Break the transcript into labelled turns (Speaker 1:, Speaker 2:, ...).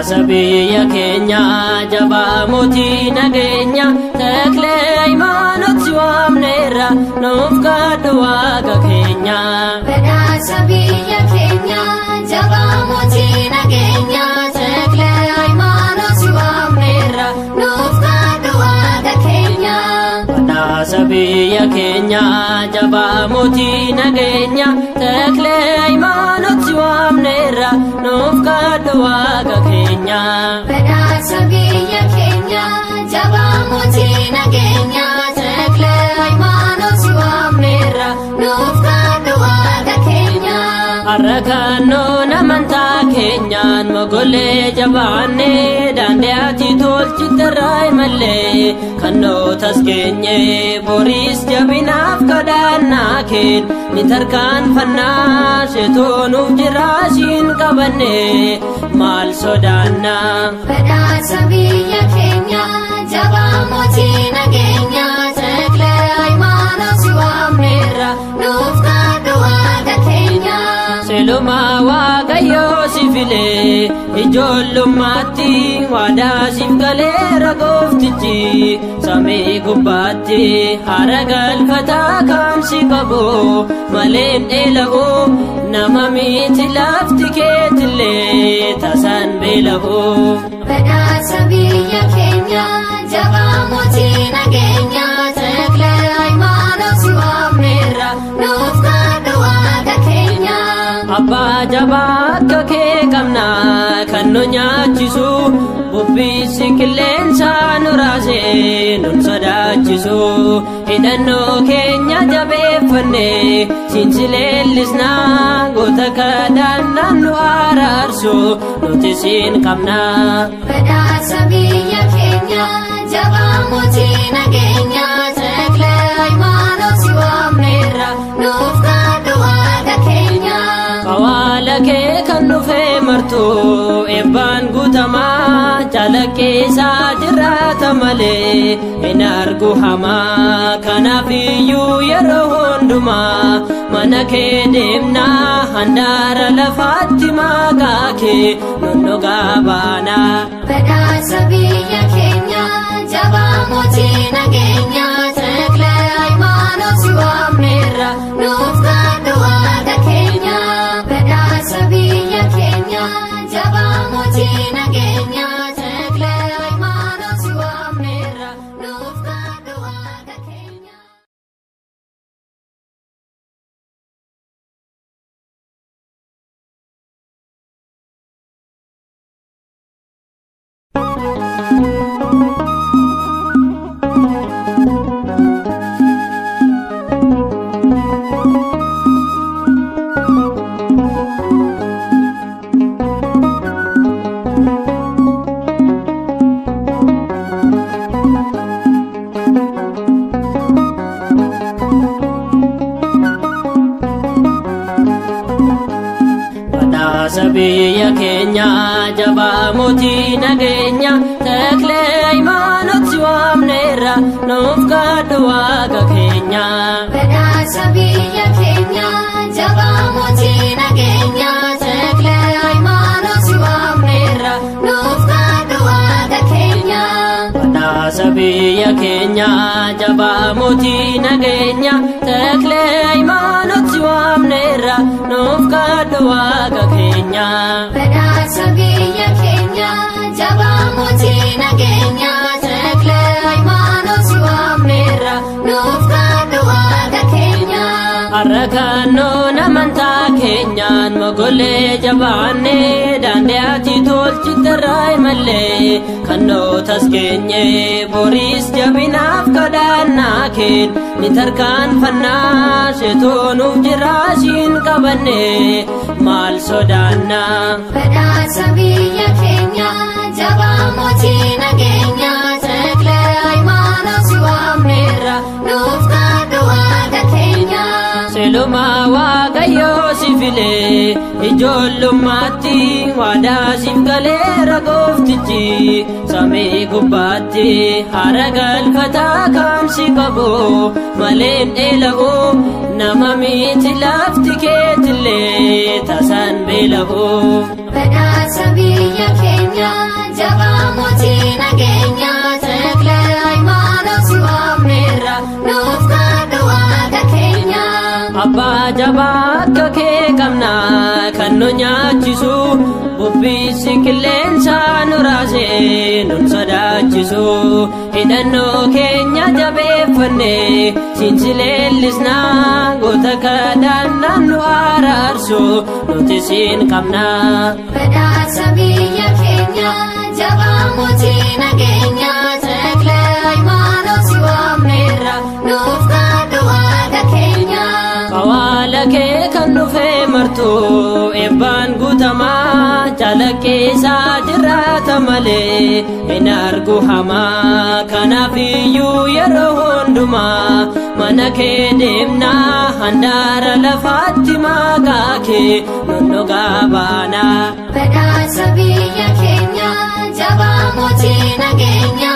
Speaker 1: Badhaasa biyya keenya jabaa mootii nageenya Taklee Hayimaanot si waamneerra nuuf kadhu Waaqa keenya.
Speaker 2: Badhaasa biyya keenya jabaa mootii nageenya Taklee Hayimaanot si waamneerra nuuf kadhu Waaqa keenya.
Speaker 1: Badhaasa biyya keenya jabaa mootii nageenya Taklee Hayimaanot si waamneerra nuuf kadhu Waaqa keenya.
Speaker 2: Badhaasa biyya keenya jabaa mootii nageenya Taklee Hayimaanot si waamneerra nuuf kadhu Waaqa keenya.
Speaker 1: Arrakannoon amantaa keenyaan mogolee jabaannee daandii ati tolchiterraa imallee kannootas keenye boriis jabinaaf kadhannaa keen ni tarkaanfannaa sheetoonuuf jiraashiin qabanne maal sodaannaa.
Speaker 2: Badhaasa biyya keenya jabaa mootii nageenya Taklee Hayimaanot si waamneerra nuuf kadhu Waaqa keenya.
Speaker 1: Selumaa Waaqayyoo si filee ijoollummaatti waadaa siif galeera gooftichi samii gubbaatti haara galfataa kan si qabu maleen dheela'u nama miti lafti keetillee tasan beela'u.
Speaker 2: Badhaasa biyya keenya jabaa mootii nageenya Taklee Hayimaanot si waamneerra nuuf kadhu Waaqa keenya.
Speaker 1: Abbaa jabaa akka kee qabna kan nu nyaachisu bubbisi qilleensa nu raasee nun sodaachisu hidhannoo keenya jabeeffanne siinsi leellisnaa goota kadhannaan nu araarsu nuti siin qabna.
Speaker 2: Badhaasa biyya keenya jabaa mootii nageenya Taklee Hayimaanot si waamneerra nuuf kadhu Waaqa keenya.
Speaker 1: Awwaala kee kan dhufee martuu eebbaan guutamaa calaqqeessaa jiraata malee hin argu hamaa kanaaf iyyuu yeroo hundumaa mana kee deemnaa handaara lafaatti maqaa kee nunnugaa baana.
Speaker 2: Badhaasa biyya keenya jabaa mootii nageenya Taklee Hayimaanot si waamneerra nuuf kadhu Waaqa keenya. Badhaasa biyya keenya jabaa mootii nageenya Taklee Hayimaanot si waamneerra nuuf kadhu Waaqa keenya. Badhaasa biyya keenya jabaa mootii nageenya Taklee Hayimaanot si waamneerra nuuf kadhu Waaqa keenya. Badhaasa biyya keenya jabaa mootii nageenya Taklee Hayimaanot si waamneerra nuuf kadhu Waaqa keenya.
Speaker 1: Badhaasa biyya keenya jabaa mootii nageenya Taklee Hayimaanot si waamneerra nuuf kadhu Waaqa keenya.
Speaker 2: Badhaasa biyya keenya jabaa mootii nageenya Taklee Hayimaanot si waamneerra nuuf kadhu Waaqa keenya.
Speaker 1: Arrakannoon amantaa keenyaan mogolee jabaannee daandii ati tolchiterraa imallee kannootas keenye boriis jabinaaf kadhannaa keen ni tarkaanfannaa sheetoonuuf jiraashiin qabanne maal sodaannaa.
Speaker 2: Badhaasa biyya keenya jabaa mootii nageenya Taklee Hayimaanot si waamneerra nuuf kadhu Waaqa keenya.
Speaker 1: Selumaa Waaqayyoo si filee ijoollummaatti waadaa siif galeera gooftichi samii gubbaatti haara galfataa kan si qabu maleen dheela'u nama miti lafti keetillee tasan beela'u.
Speaker 2: Badhaasa biyya keenya
Speaker 1: bakka kee qabna kan nu nyaachisu bubbisi qilleensa nu raasee nun sodaachisu hidhannoo keenya jabeeffanne siinsi leellisna goota kadhannaan nu araarsu nuti siin qabna.
Speaker 2: Badhaasa biyya keenya jabaa mootii nageenya Takla Hayimaanoot si waamneerra nuuf kadhu waaqa keenya.
Speaker 1: Awwaala kee kan dhufee martu eebbaan guutamaa calaqqisaa jiraata malee hin argu hamaa kanaaf iyyuu yeroo hundumaa mana kee deemnaa handaara lafaatti maqaa kee nun dhugaa baana.
Speaker 2: Badhaasa biyya keenya jabaa mootii nageenya